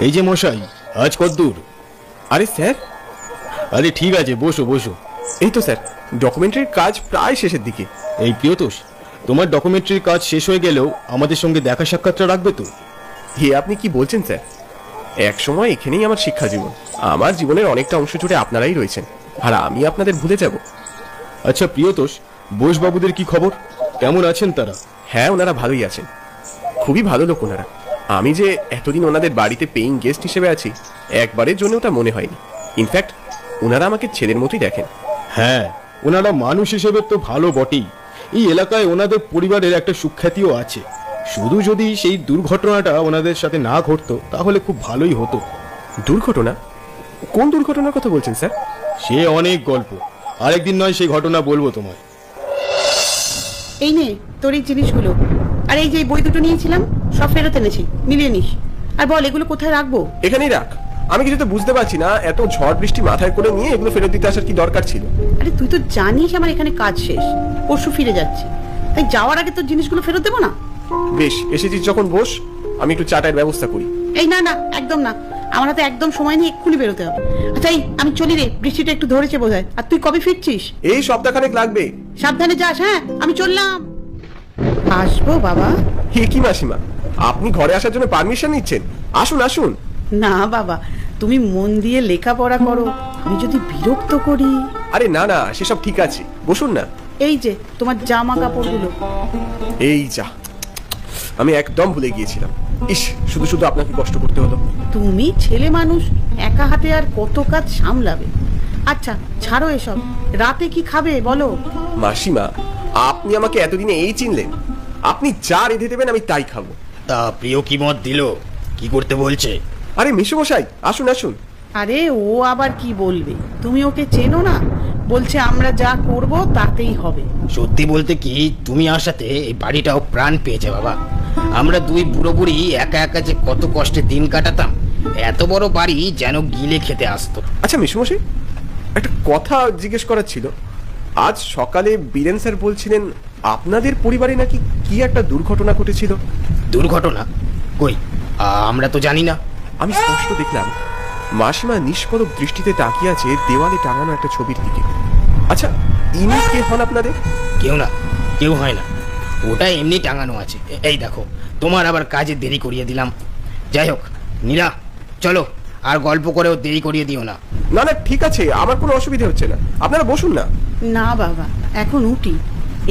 এই যে মশাই, আজ কতদূর? আরে স্যার, আরে ঠিক আছে, বসো বসো। এই তো স্যার, ডকুমেন্টারির কাজ প্রায় শেষের দিকে। এই প্রিয়তোষ, তোমার ডকুমেন্টারির কাজ শেষ হয়ে গেলেও আমাদের সঙ্গে দেখা সাক্ষাৎটা রাখবে তো? আপনি কি বলছেন স্যার? এক সময় এখানেই আমার শিক্ষা জীবন। আমার জীবনের অনেকটা অংশ জুড়ে আপনারাই রয়েছেন, আর আমি আপনাদের ভুলে যাব? আচ্ছা প্রিয়তোষ, বোসবাবুদের কি খবর? কেমন আছেন তারা? হ্যাঁ, ওনারা ভালোই আছেন। খুবই ভালো লোক ওনারা। আমি যে এতদিন ওনাদের বাড়িতে পেইং গেস্ট হিসেবে আছি, একবারের জন্য ওটা মনে হয়নি। ইনফ্যাক্ট ওনারা আমাকে ছেলের মতোই দেখেন। হ্যাঁ, ওনারা মানুষ হিসেবে তো ভালো বটেই। এই এলাকায় ওনাদের পরিবারের একটা সুখ্যাতিও আছে। শুধু যদি সেই দুর্ঘটনাটা ওনাদের সাথে না ঘটতো তাহলে খুব ভালোই হতো। দুর্ঘটনা? কোন দুর্ঘটনার কথা বলছেন স্যার? সে অনেক গল্প, আরেকদিন নয় সেই ঘটনা বলবো তোমায়। এই নে তোর এই জিনিসগুলো, আর এই যে বই দুটো নিয়েছিলাম সব ফেরত এনেছি, মিলিয়ে নিস। আর বল এগুলো কোথায় রাখবো? এখানেই রাখ। আমি কিছু তো বুঝতে পারছি না, এত ঝড় বৃষ্টি মাথায় করে নিয়ে এগুলো ফেরত দিতে আসার কি দরকার ছিল? আরে তুই তো জানিস আমার এখানে কাজ শেষ, পরশু ফিরে যাচ্ছি, তাই যাওয়ার আগে তোর জিনিসগুলো ফেরত দেবো না? বেশ, এসেছিস যখন বস, আমি একটু চাটার ব্যবস্থা করি। এই না না, একদম না, আমার হাতে একদম সময় নেই, এক্ষুনি বেরোতে হবে। আচ্ছা এই আমি চলি রে, বৃষ্টিটা একটু ধরেছে বোধহয়। আর তুই কবে ফিরছিস? এই সপ্তাহখানেক লাগবে। সাবধানে যাস। হ্যাঁ, আমি চললাম। আসবো বাবা। কি মাসিমা, আপনি ঘরে আসার জন্য পারমিশন নিচ্ছেন? আসুন আসুন। না বাবা, তুমি মন দিয়ে লেখাপড়া করো, আমি যদি বিরক্ত করি। আরে না না, সেসব ঠিক আছে, বসুন না। এই যে তোমার জামা কাপড়গুলো। এই যা, আমি একদম ভুলে গিয়েছিলাম। ইস, শুধু শুধু আপনাকে কষ্ট করতে হলো। তুমি ছেলে মানুষ, একা হাতে আর কত কাজ সামলাবে। আচ্ছা ছাড়ো এসব, রাতে কি খাবে বলো? মাসিমা, আপনি আমাকে এতদিনে এই চিনলেন? আপনি যা রেঁধে দেবেন আমি তাই খাবো। তা প্রিয় কি মত দিল? কি করতে বলছে? আরে মেসোমশাই, আসুন আসুন। আরে ও আবার কি বলবে, তুমি ওকে চেনো না? বলছে আমরা যা করব তাতেই হবে। সত্যি বলতে কি, তুমি আসাতে এই বাড়িটাও প্রাণ পেয়েছে বাবা। আমরা দুই বুড়ো বুড়ি একা একা যে কত কষ্টে দিন কাটাতাম, এত বড় বাড়ি যেন গিলে খেতে আসতো। আচ্ছা মেসোমশাই, একটা কথা জিজ্ঞেস করার ছিল। আজ সকালে বীরেন স্যার বলছিলেন আপনাদের পরিবারে নাকি কি একটা দুর্ঘটনা ঘটেছিল। দুর্ঘটনা? কই, আমরা তো জানি না। আমি স্পষ্ট দেখলাম মাসিমা নিষ্পলক দৃষ্টিতে তাকিয়ে আছে দেওয়ালে টাঙানো একটা ছবির দিকে। আচ্ছা, ইনি কে হন আপনাদের? কেউ না, কেউ হয় না, ওটা এমনি টাঙানো আছে। এই দেখো, তোমার আবার কাজে দেরি করিয়ে দিলাম। যাই হোক নীরা, চলো, আর গল্প করেও দেরি করিয়ে দিও না। না না, ঠিক আছে, আমার কোনো অসুবিধা হচ্ছে না, আপনারা বসুন না। না বাবা, এখন উঠি।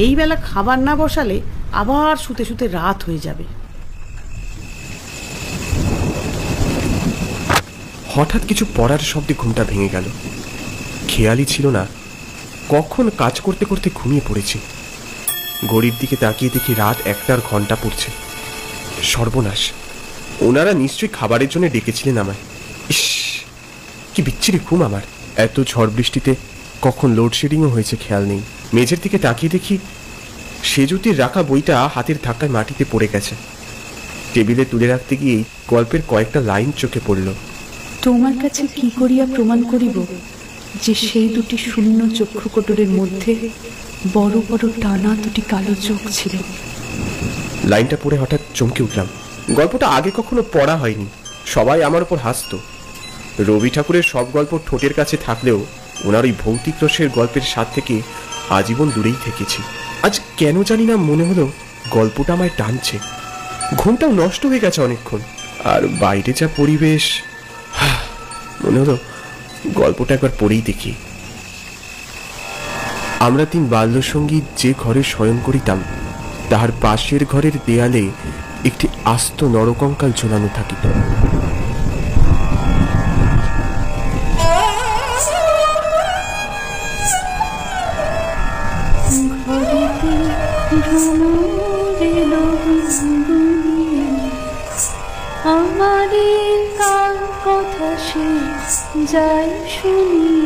এই বেলা খাবার না বসালে আবার শুতে শুতে রাত হয়ে যাবে। হঠাৎ কিছু পড়ার শব্দে ঘুমটা ভেঙে গেল। খেয়ালই ছিল না কখন কাজ করতে করতে ঘুমিয়ে পড়েছি। ঘড়ির দিকে তাকিয়ে দেখি রাত 1টার ঘন্টা পড়ছে। সর্বনাশ, ওনারা নিশ্চয়ই খাবারের জন্য ডেকেছিলেন আমায়। ইস, কি বিচ্ছিরি ঘুম আমার। এত ঝড় বৃষ্টিতে কখন লোডশেডিংও হয়েছে খেয়াল নেই। মেঝের দিকে তাকিয়ে দেখি সেজুতির রাখা বইটা হাতের ধাক্কায় মাটিতে পড়ে গেছে। টেবিলে তুলে রাখতে গিয়েই গল্পের কয়েকটা লাইন চোখে পড়ল। তোমার কাছে কি করিয়া প্রমাণ করিব যে সেই দুটি শূন্য চক্ষুকোটরের মধ্যে বড় বড় টানা দুটি কালো চোখ ছিল। লাইনটা পড়ে হঠাৎ চমকে উঠলাম। গল্পটা আগে কখনো পড়া হয়নি, সবাই আমার উপর হাসত। রবি ঠাকুরের সব গল্প ঠোঁটের কাছে থাকলেও ওনার ওই ভৌতিক রসের গল্পের স্বাদ থেকে আজীবন দূরেই থেকেছি। আজ কেন জানি না মনে হলো গল্পটা আমায় টানছে। ঘুমটাও নষ্ট হয়ে গেছে অনেকক্ষণ, আর বাইরে যা পরিবেশ, মনে হলো গল্পটা একবার পড়েই দেখি। আমরা 3 বাল্যসঙ্গী যে ঘরে শয়ন করিতাম তাহার পাশের ঘরের দেয়ালে একটি আস্ত নরকঙ্কাল ঝোলানো থাকিত। আমাদের কাল কথা সে যাই শুনিয়ে।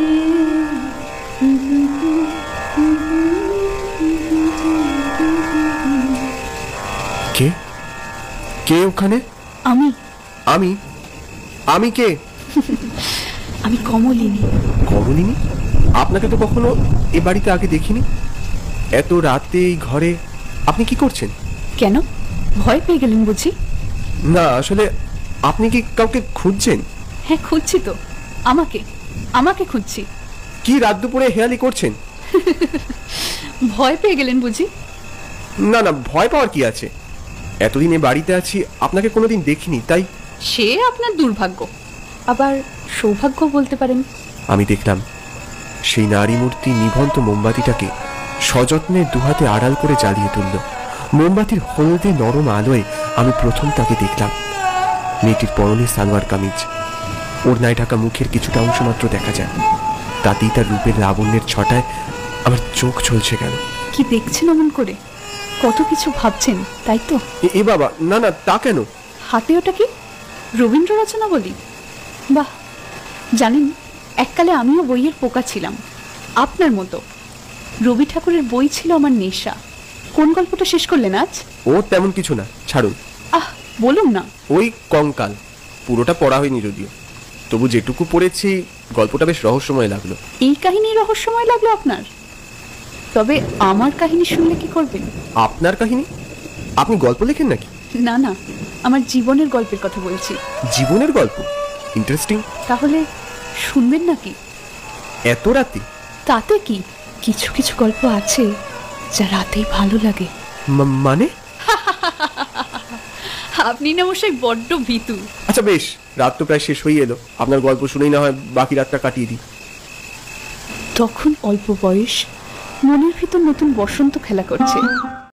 কে কে ওখানে? আমি আমি আমি কে? আমি কমলিনী। কমলিনী? আপনাকে তো কখনো এ বাড়িতে আগে দেখিনি। এত রাতে এই ঘরে আপনি কি করছেন? কেন, ভয় পেয়ে গেলেন বুঝি? না, আসলে আপনি কি কাউকে খুঁজছেন? হ্যাঁ, খুঁজছি তো। আমাকে আমাকে খুঁজছি। কি রাত দুপুরে হেয়ালি করছেন? ভয় পেয়ে গেলেন বুঝি? না না, ভয় পাওয়ার কি আছে? এতদিনে বাড়িতে আছি, আপনাকে কোনোদিন দেখিনি, তাই। সে আপনার দুর্ভাগ্য, আবার সৌভাগ্য বলতে পারেন। আমি দেখলাম সেই নারী মূর্তি নিভন্ত মোমবাতিটাকে সযত্নে দুহাতে আড়াল করে জ্বালিয়ে তুলল। মোমবাতির হলদে নরম আলোয় আমি প্রথম তাকে দেখলাম। মেয়েটির পরনে সালোয়ার কামিজ, ওড়নায় ঢাকা মুখের কিছুটা অংশ মাত্র দেখা যায়। তাতেই তার রূপের লাবণ্যের ছটায় আমার চোখ চলছে গেল। কি দেখছেন অমন করে? কত কিছু ভাবছেন, তাই তো? এ বাবা, না না, তা কেন? হাতে ওটা কি? রবীন্দ্র রচনা বলি? বাহ! জানেন, এককালে আমিও বইয়ের পোকা ছিলাম, আপনার মতো। রবি ঠাকুরের বই ছিল আমার নেশা। কোন গল্পটা শেষ করলেন আজ? ও তেমন কিছু না, ছাড়ুন। আহ, বলুন না। ওই কঙ্কাল, পুরোটা পড়া হয়নি যদিও, তবু যেটুকু পড়েছি গল্পটা বেশ রহস্যময় লাগলো। এই কাহিনী রহস্যময় লাগলো আপনার? তবে আমার কাহিনী শুনলে কি করবেন? আপনার কাহিনী? আপনি গল্প লেখেন নাকি? না না, আমার জীবনের গল্পের কথা বলছি। জীবনের গল্প? ইন্টারেস্টিং। তাহলে শুনবেন নাকি? এত রাতে? তাতে কি, কিছু কিছু গল্প আছে যা রাতেই ভালো লাগে। মানে? আপনি না মশাই বড্ড ভীতু। আচ্ছা বেশ, রাত তো প্রায় শেষ হয়ে এলো, আপনার গল্প শুনেই না হয় বাকি রাতটা কাটিয়ে দিই। তখন অল্প বয়স, মনের ভিতর নতুন বসন্ত খেলা করছে।